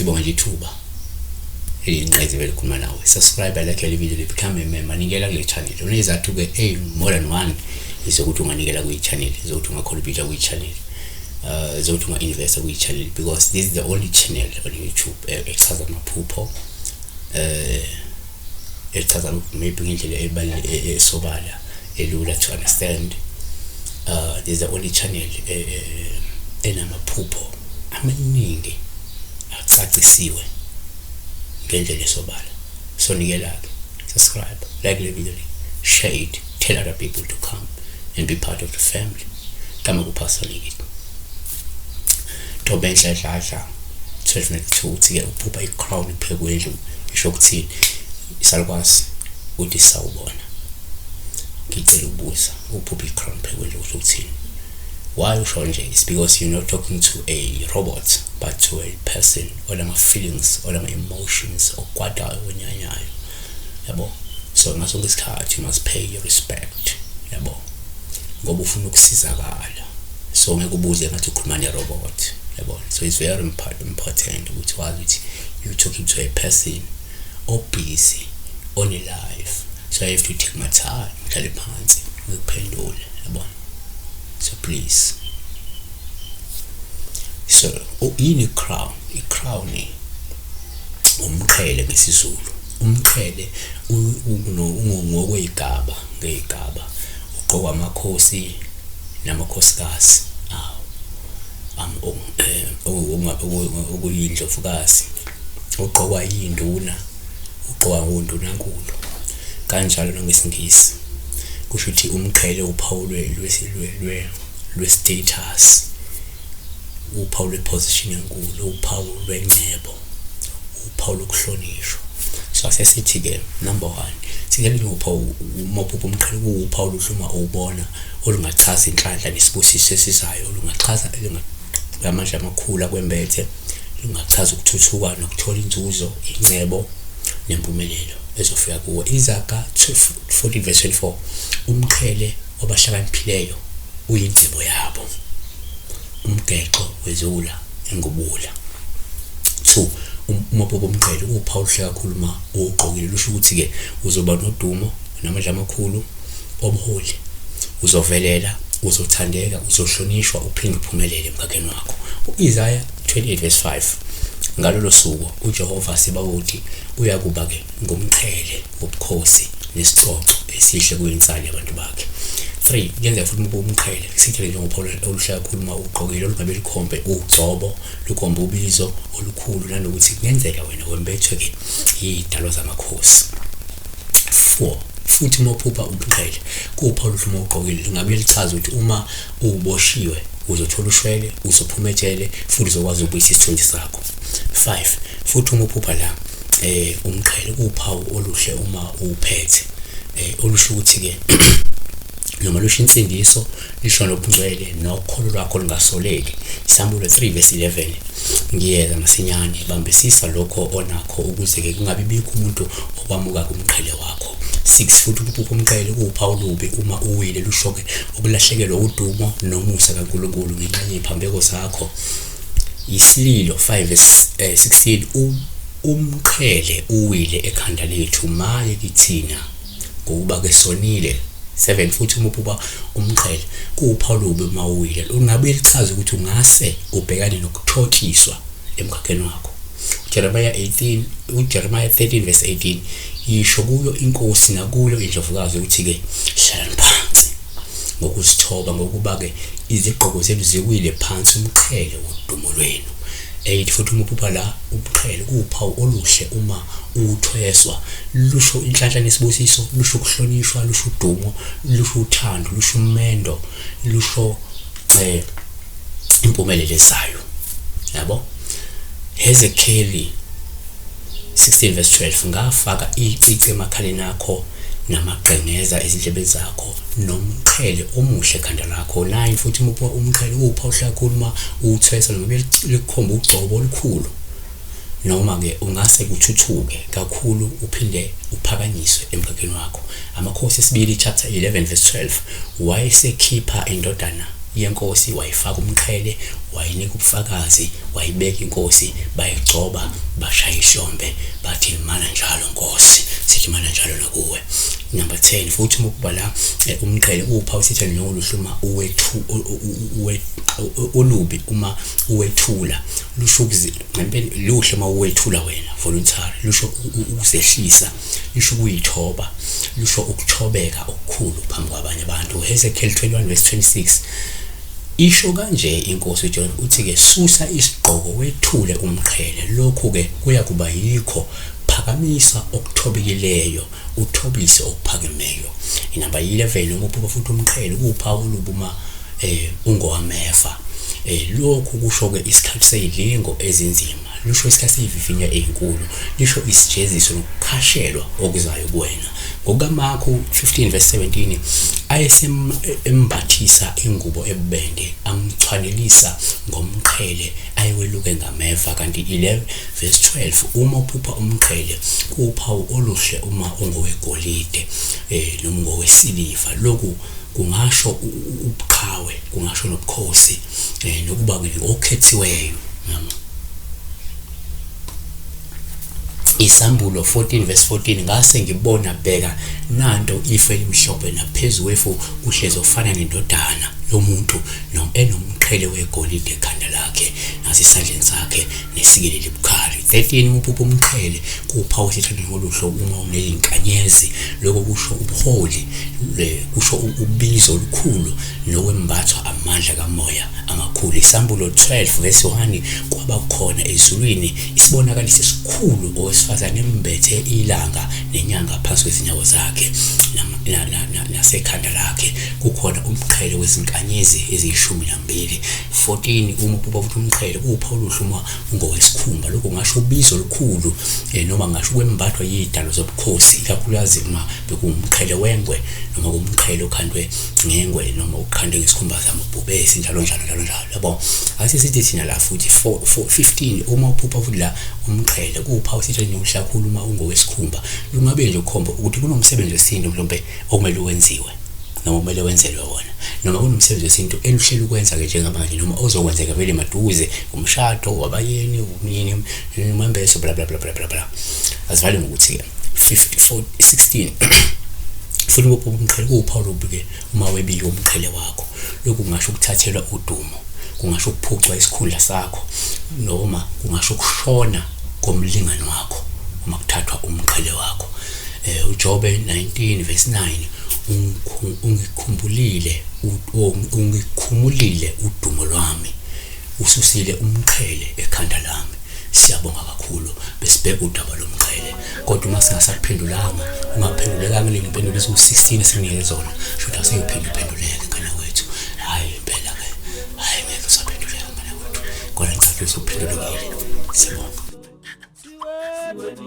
sibonga nje ithuba inqeze belikhuluma nawe. Subscribe, like le video, become a member, nikela kule channel. Unezathu ke more than one isokuthi unganikela kwi channel, izokuthi ungacontribute kwi channel, izokuthi unga-invest kwi channel, because this is the only channel on YouTube echaza amaphupho, echaza maybe ngendlela esobala elula to understand. This is the only channel enamaphupho amaningi acacisiwe ngendlela esobala. So nikela ke, subscribe, like the video, share it, tell other people to come and be part of the family. Kama kuphasalike Tobe enhlanhla 1292 ke uphupha i-crown iphekwendlu isho ukuthini isalukwazi uthi sawubona ngicela ubuza uphupha i-crown iphekwendlu usho ukuthini. Why usho nje? It's because you're not talking to a robot but to a person olama feelings olama emotions okwadayo onyanyayo, yabo. So ngaso ngesikhathi you must pay your respect, yabo, ngoba ufuna ukusizakala. So ngeke ubuze ngathi ukhuluma ne-robot, yabo. So it's very important ukuthi wazi ukuthi you're talking to a person or busy on a life. So I have to take my time ngihlale phansi ngikuphendule, yabo. So please, so yini crown? I-crown umqhele ngesizulu. Umqhele ngokweyigaba ngeyigaba uqokwa amakhosi namakhosikazi okuyindlovukazi, uqokwa yinduna, uqokwa ngundunankulu, kanjalo nangesingisi. Kusho ukuthi umqhele uphawu lwe-status, uphawu lwe-position enkulu, uphawu lwengcebo, uphawu lokuhlonishwa. So asesithi ke number 1 sikele uphawu umaphupho umqhele kuwuphawu luhluma ubona olungachaza inhlanhla nesibusiso esizayo, olungachaza ngamandla amakhulu kwembethe, lungachaza ukuthuthuka nokuthola inzuzo, ingcebo nempumelelo ezofika kuwe. Izaga 40:24 umqhele wabahlakaniphileyo uyingcebo yabo, umgexo wezula engubula. 2 umaphupho umqhele uphawu hle kakhulu ma uqokile, lusho ukuthi ke uzoba nodumo namandla amakhulu, obuholi, uzovelela, uzothandeka, uzohlonishwa, uphinde uphumelele emkhakheni wakho. Isaiah 28:5 ngalolo suku uJehova sibabuthi uyakuba ke ngumqhele wobukhosi nesicoco esihle kuyinsali yabantu bakhe. 3 yenza futhi umqhele sithele njengophawu oluhle kakhulu ma uqokile, olungabe likhombe ugcobo, lukhombe ubizo olukhulu nanokuthi kungenzeka wena wembethwe ke idalo zamakhosi. 4 futhi mophupha umqhele kuwuphawu oluhle ma uqokile, lungabe lichaza ukuthi uma uboshiwe uzothola ushwele, uzophumetele futhi uzokwazi ukubuyisa isithunzi sakho. 5 futhi umaphupha la umqhele kuwuphawu oluhle uma uphethe, olusho ukuthi ke noma lusho insindiso, lisho nobungcwele nokholo lwakho lungasoleki. Isambulo 3:11 ngiyeza masinyane bambisisa lokho onakho ukuze ke kungabi bikho umuntu okwamuka kumqhele wakho. 6 futhi uphupha umqhele kuwuphawu lubi uma uwile, lusho ke ukulahlekelwa udumo nomusa kaNkulunkulu ngenxa yeziphambeko zakho. Isililo 5:16 umqhele uwile ekhanda lethu maye kithina ngokuba ke sonile. 7 futhi umaphupha umqhele kuwuphawu lubi uma uwile, ungabe lichaza ukuthi ungase ubhekane nokuthotshiswa emkhakheni wakho. Jeremiah 13:18 yisho kuyo inkosi nakuyo indlovukazi ukuthi ke hlalani phansi ngokuzithoba ngokuba ke izigqoko zenu ziwile phansi umqhele wodumo lwenu. 8 futhi umaphupha la umqhele kuwuphawu oluhle uma uthweswa, lusho inhlanhla nesibusiso, lusho ukuhlonishwa, lusho udumo, lusho uthando, lusho umendo, lusho impumelelo ezayo, yabo. Hezekiah 16:12 ngafaka icici emakhaleni akho namaqengeza ezindlebeni zakho nomqhele omuhle ekhanda lakho. 9 futhi umqhele uphawu hle kakhulu uma uthwesa noma likhomba ugcobo olukhulu, noma ke ungase kuthuthuke kakhulu uphinde uphakanyiswe emkhakheni wakho. Amakhosi esibili chapter 11:12 wayesekhipha indodana yenkosi, wayifaka umqhele, wayinika ubufakazi, wayibeka inkosi, bayigcoba, bashaya ihlombe, bathi imana njalo Nkosi, sithi imana njalo nakuwe. Number 10, futhi ukuba la umqhele uphawu sithele njengoluhlu uma olubi uma uwethula, lusho ngempela luhle uma uwethula wena voluntary, lusho ukuzehlisa, lusho ukuyithoba, lusho ukuthobeka okukhulu phambi kwabanye abantu. Hezekiel 21:26 isho kanje inkosi uJohn uthi ke susa isigqoko wethule umqhele, lokhu ke kuya kuba yikho phakamisa okuthobekileyo, uthobise okuphakemeyo. Inamba 11 uma uphuka futhi umqhele uphawu lubuma ungowameva. Lokhu kusho ke isikhathi seyilingo ezinzima, lusho isikhathi seyivivinya ezinkulu, lisho isijeziso nokukhashelwa okuzayo kuwena. NgokaMakho 15:17 ayesembathisa ingubo ebubende, amchwanelisa ngomqhele ayeweluke ngameva. Kanti 11:12 uma uphupha umqhele uphawu oluhle uma ungowegolide noma ngowesiliva. Lokhu kungasho ubuqhawe, kungasho nobukhosi nokuba okhethiweyo. Isambulo 14:14 ngase ngibona bheka nanto ife elimhlophe naphezu wefu uhlezi ofana nendodana yomuntu enomqhele wegolide ekhanda lakhe nasesandleni sakhe nesikele libukhali. 13 uphupha umqhele kuphawu sithele ngoluhlo uma unezinkanyezi, lokho kusho ubuholi, kusho ubizo olukhulu nokwembathwa amandla kamoya amakhulu. Isambulo 12:1 kwaba khona ezulwini isibonakaliso esikhulu owesifazane embethe ilanga nenyanga phansi kwezinyawo zakhe nasekhanda lakhe kukhona umqhele wezinkanyezi eziyishumi 14 uma uphupha futhi umqhele uphawu oluhlu uma ungowesikhumba, lokho ngasho ubizo olukhulu noma ngasho kwembathwa yidalo zobukhosi, ikakhulukazi uma bekuwumqhele wengwe noma kumqhele okhandwe ngengwe noma ukhandwe ngesikhumba zamabhubesi njalo njalo njalo njalo. Yabo asisithi thina la futhi 15 uma uphupha futhi la umqhele kuphawu sithi njengohlakhulu uma ungowesikhumba, lungabe nje ukhomba ukuthi kunomsebenzi wesinto mhlawumbe okumele wenziwe noma kumele wenzelwe wona, noma kunomsebenzi wesinto eluhlelo ukwenza ke njengamanje noma ozokwenzeka vele maduze, umshado wabayeni, umyeni, umembeso bla bla bla bla bla. Asivale ngokuthi ke 16 futhi uphupha umqhele uphawu lobuke uma webiyo umqhele wakho, lokhu kungasho ukuthathelwa udumo, kungasho ukuphucwa isikhundla sakho noma kungasho ukushona komlingani wakho uma kuthathwa umqhele wakho. uJobe 19:9 ungikhumulile udumo lwami, ususile umqhele ekhanda lami. Siyabonga kakhulu besibheka udaba lomqhele, kodwa uma singasaphendulanga, ungaphendulekanga lempendulo eziwu16 esingeke zona, shothi aseyiphenduleka kana kwethu. Hayi impela ke, hayi ngeke usaphenduleka kana kwethu, kodwa ngicela usuphendulekile. Siyabonga. Siweni